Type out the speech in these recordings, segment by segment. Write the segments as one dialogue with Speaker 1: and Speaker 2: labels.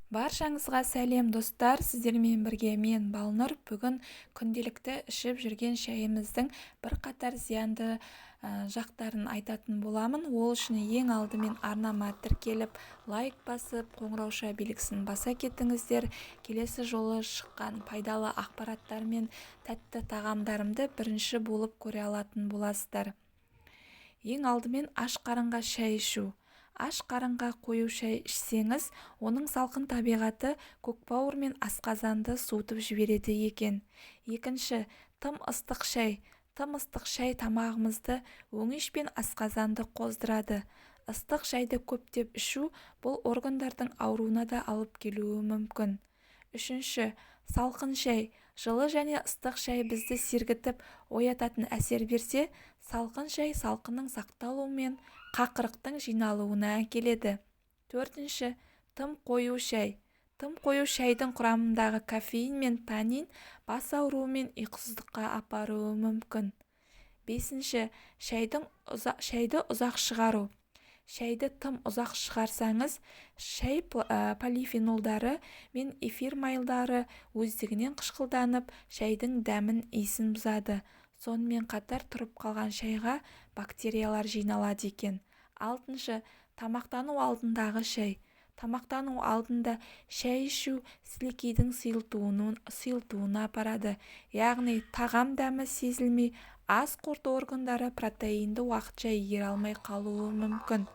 Speaker 1: Баршаңызға сәлем достар, сіздермен бірге мен Балнұр. Бүгін күнделікті ішіп жүрген шайымыздың бірқатар зиянды жақтарын айтатын боламын. Ол үшін ең алдымен арнама тіркеліп, лайк басып, қоңырауша белгісін баса кетіңіздер. Келесі жолы шыққан пайдалы ақпараттар мен тәтті тағамдарымды бірінші болып көре алатын боласыздар. Ең алдымен аш қарынға шай ішу. Аш қарынға қою шай ішсеңіз, оның салқын табиғаты көкбауыр мен асқазанды суытып жібереді екен. Екінші, тым ыстық шай. Тым ыстық шай тамағымызды, өңеш пен асқазанды қоздырады. Ыстық шайды көптеп ішу бұл органдардың ауруына да алып келуі мүмкін. Үшінші, салқын шай. Жылы және ыстық шай бізді сергітіп, оятатын әсер берсе, салқын шай салқынның сақталуы мен қақырықтың жиналуына әкеледі. Төртінші, тым қою шай. Тым қою шайдың құрамындағы кофеин мен танин бас ауруы мен ұйқысыздыққа апаруы мүмкін. Бесінші, шайды ұзақ шығару. Шайды тым ұзақ шығарсаңыз, шай полифенолдары мен эфир майлары өздігінен қышқылданып, шайдың дәмін иісін бұзады. Сонымен қатар тұрып қалған шайға бактериялар жиналады екен. Алтыншы, тамақтану алдындағы шай. Тамақтану алдында шай ішу сілекейдің сұйылтуына апарады. Яғни тағам дәмі сезілмей, ас қорыту органдары протеинді уақытша игере алмай қалуы мүмкін.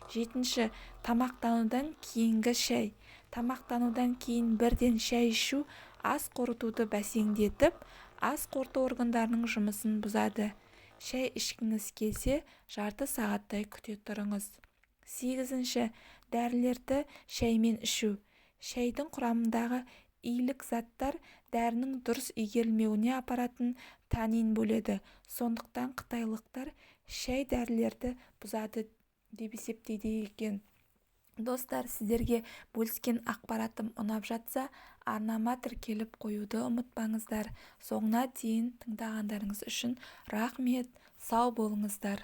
Speaker 1: Жетінші, тамақтанудан кейінгі шай. Тамақтанудан кейін бірден шай ішу ас қорытуды бәсеңдетіп, ас қорыту органдарының жұмысын бұзады. Шай ішкіңіз келсе, жарты сағаттай күте тұрыңыз. Сегізінші, дәрілерді шаймен ішу. Шайдың құрамындағы илік заттар дәрінің дұрыс игерілмеуіне апаратын танин бөледі. Сондықтан қытайлықтар шай дәрілерді бұзады деп есептейді екен. Достар, сіздерге бөліскен ақпаратым ұнап жатса, арнама тіркеліп қоюды ұмытпаңыздар. Соңына дейін тыңдағандарыңыз үшін рахмет, сау болыңыздар.